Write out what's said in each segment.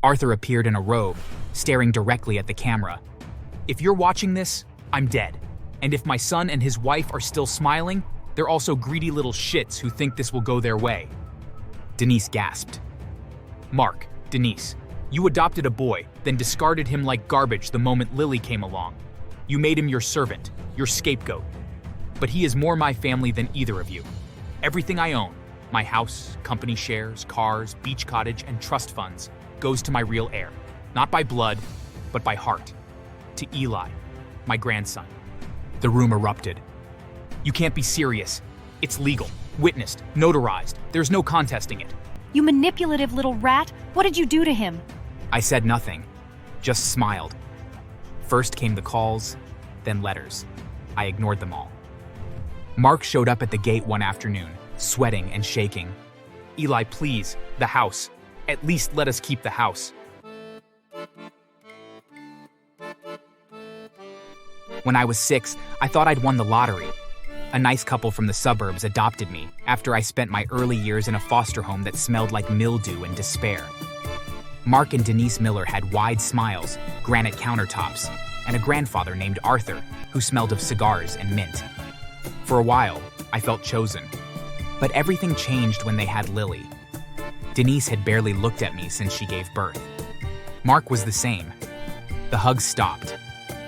Arthur appeared in a robe, staring directly at the camera. If you're watching this, I'm dead. And if my son and his wife are still smiling, they're also greedy little shits who think this will go their way. Denise gasped. Mark, Denise, you adopted a boy, then discarded him like garbage the moment Lily came along. You made him your servant, your scapegoat. But he is more my family than either of you. Everything I own, my house, company shares, cars, beach cottage, and trust funds, goes to my real heir. Not by blood, but by heart. To Eli, my grandson. The room erupted. You can't be serious. It's legal, witnessed, notarized. There's no contesting it. You manipulative little rat! What did you do to him? I said nothing, just smiled. First came the calls, then letters. I ignored them all. Mark showed up at the gate one afternoon, sweating and shaking. Eli, please, the house. At least let us keep the house. When I was 6, I thought I'd won the lottery. A nice couple from the suburbs adopted me after I spent my early years in a foster home that smelled like mildew and despair. Mark and Denise Miller had wide smiles, granite countertops, and a grandfather named Arthur who smelled of cigars and mint. For a while, I felt chosen. But everything changed when they had Lily. Denise had barely looked at me since she gave birth. Mark was the same. The hugs stopped.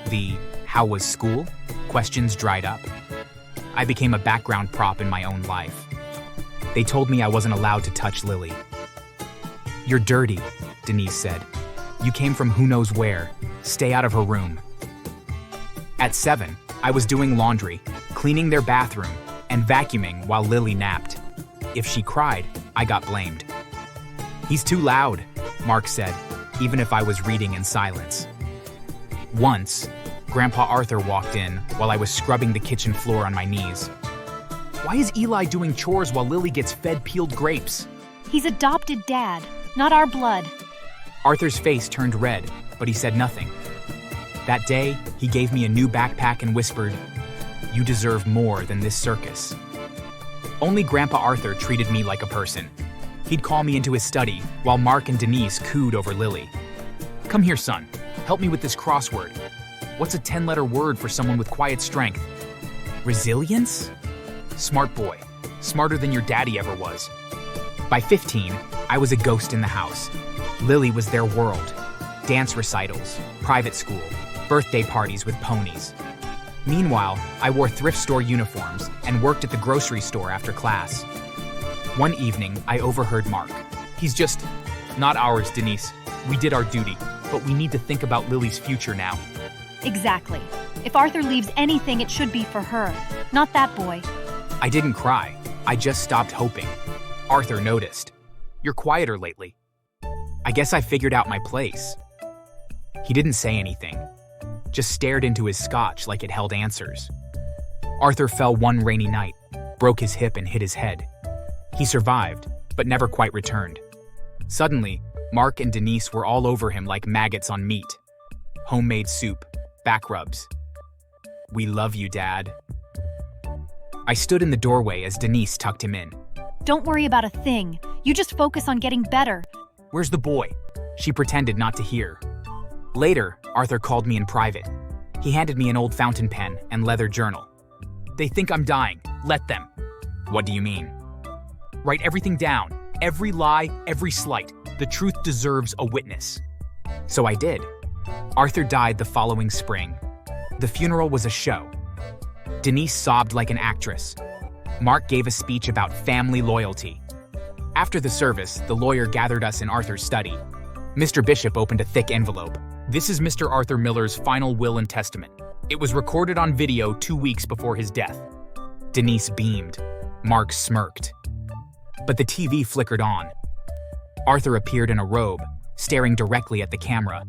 The "how was school?" questions dried up. I became a background prop in my own life. They told me I wasn't allowed to touch Lily. You're dirty, Denise said. You came from who knows where. Stay out of her room. At 7, I was doing laundry, cleaning their bathroom, and vacuuming while Lily napped. If she cried, I got blamed. He's too loud, Mark said, even if I was reading in silence. Once, Grandpa Arthur walked in while I was scrubbing the kitchen floor on my knees. Why is Eli doing chores while Lily gets fed peeled grapes? He's adopted Dad, not our blood. Arthur's face turned red, but he said nothing. That day, he gave me a new backpack and whispered, "You deserve more than this circus." Only Grandpa Arthur treated me like a person. He'd call me into his study while Mark and Denise cooed over Lily. Come here, son. Help me with this crossword. What's a 10-letter word for someone with quiet strength? Resilience? Smart boy. Smarter than your daddy ever was. By 15, I was a ghost in the house. Lily was their world. Dance recitals, private school, birthday parties with ponies. Meanwhile, I wore thrift store uniforms and worked at the grocery store after class. One evening, I overheard Mark. He's just, "Not ours, Denise. We did our duty, but we need to think about Lily's future now." Exactly. If Arthur leaves anything, it should be for her, not that boy. I didn't cry. I just stopped hoping. Arthur noticed. You're quieter lately. I guess I figured out my place. He didn't say anything, just stared into his scotch like it held answers. Arthur fell one rainy night, broke his hip and hit his head. He survived, but never quite returned. Suddenly, Mark and Denise were all over him like maggots on meat. Homemade soup, back rubs. We love you, Dad. I stood in the doorway as Denise tucked him in. Don't worry about a thing. You just focus on getting better. Where's the boy? She pretended not to hear. Later, Arthur called me in private. He handed me an old fountain pen and leather journal. They think I'm dying. Let them. What do you mean? Write everything down. Every lie, every slight. The truth deserves a witness. So I did. Arthur died the following spring. The funeral was a show. Denise sobbed like an actress. Mark gave a speech about family loyalty. After the service, the lawyer gathered us in Arthur's study. Mr. Bishop opened a thick envelope. This is Mr. Arthur Miller's final will and testament. It was recorded on video 2 weeks before his death. Denise beamed. Mark smirked. But the TV flickered on. Arthur appeared in a robe, staring directly at the camera.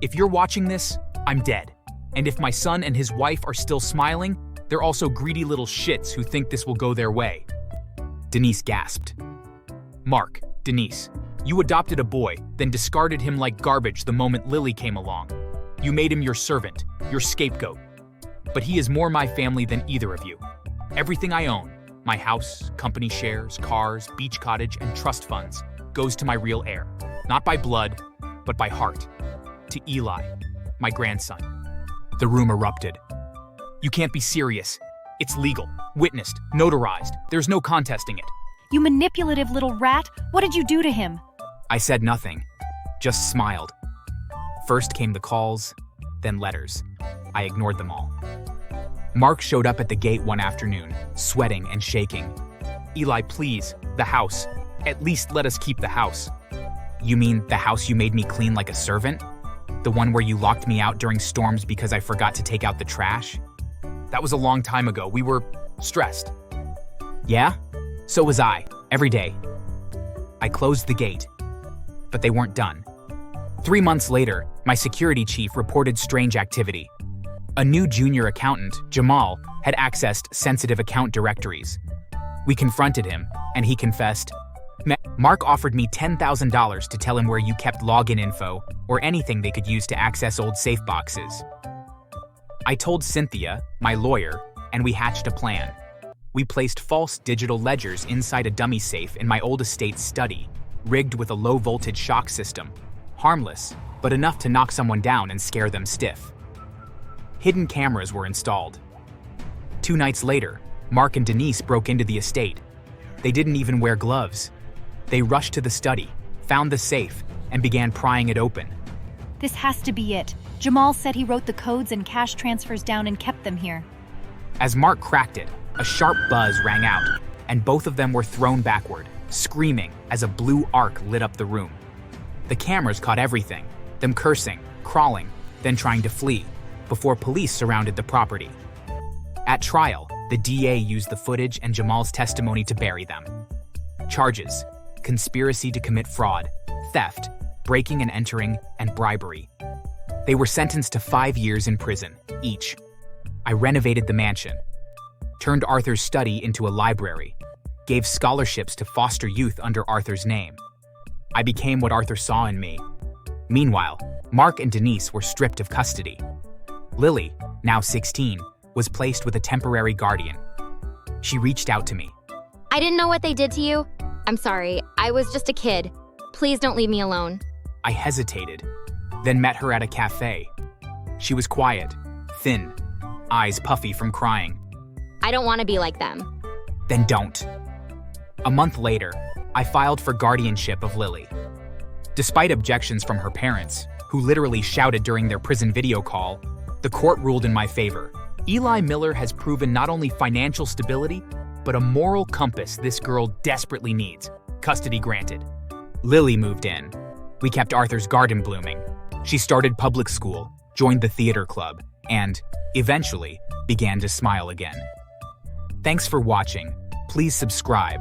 If you're watching this, I'm dead. And if my son and his wife are still smiling, they're also greedy little shits who think this will go their way. Denise gasped. Mark, Denise, you adopted a boy, then discarded him like garbage the moment Lily came along. You made him your servant, your scapegoat. But he is more my family than either of you. Everything I own, my house, company shares, cars, beach cottage, and trust funds, goes to my real heir. Not by blood, but by heart. To Eli, my grandson. The room erupted. You can't be serious. It's legal, witnessed, notarized. There's no contesting it. You manipulative little rat. What did you do to him? I said nothing, just smiled. First came the calls, then letters. I ignored them all. Mark showed up at the gate one afternoon, sweating and shaking. Eli, please, the house. At least let us keep the house. You mean the house you made me clean like a servant? The one where you locked me out during storms because I forgot to take out the trash? That was a long time ago. We were stressed. Yeah? So was I, every day. I closed the gate, but they weren't done. 3 months later, my security chief reported strange activity. A new junior accountant, Jamal, had accessed sensitive account directories. We confronted him, and he confessed. Mark offered me $10,000 to tell him where you kept login info or anything they could use to access old safe boxes. I told Cynthia, my lawyer, and we hatched a plan. We placed false digital ledgers inside a dummy safe in my old estate's study, rigged with a low-voltage shock system. Harmless, but enough to knock someone down and scare them stiff. Hidden cameras were installed. 2 nights later, Mark and Denise broke into the estate. They didn't even wear gloves. They rushed to the study, found the safe, and began prying it open. This has to be it. Jamal said he wrote the codes and cash transfers down and kept them here. As Mark cracked it, a sharp buzz rang out, and both of them were thrown backward, screaming as a blue arc lit up the room. The cameras caught everything, them cursing, crawling, then trying to flee, before police surrounded the property. At trial, the DA used the footage and Jamal's testimony to bury them. Charges: conspiracy to commit fraud, theft, breaking and entering, and bribery. They were sentenced to 5 years in prison, each. I renovated the mansion, turned Arthur's study into a library, gave scholarships to foster youth under Arthur's name. I became what Arthur saw in me. Meanwhile, Mark and Denise were stripped of custody. Lily, now 16, was placed with a temporary guardian. She reached out to me. I didn't know what they did to you. I'm sorry, I was just a kid. Please don't leave me alone. I hesitated, then met her at a cafe. She was quiet, thin, eyes puffy from crying. I don't want to be like them. Then don't. A month later, I filed for guardianship of Lily. Despite objections from her parents, who literally shouted during their prison video call, the court ruled in my favor. Eli Miller has proven not only financial stability, but a moral compass this girl desperately needs. Custody granted. Lily moved in. We kept Arthur's garden blooming. She started public school, joined the theater club, and, eventually, began to smile again. Thanks for watching. Please subscribe.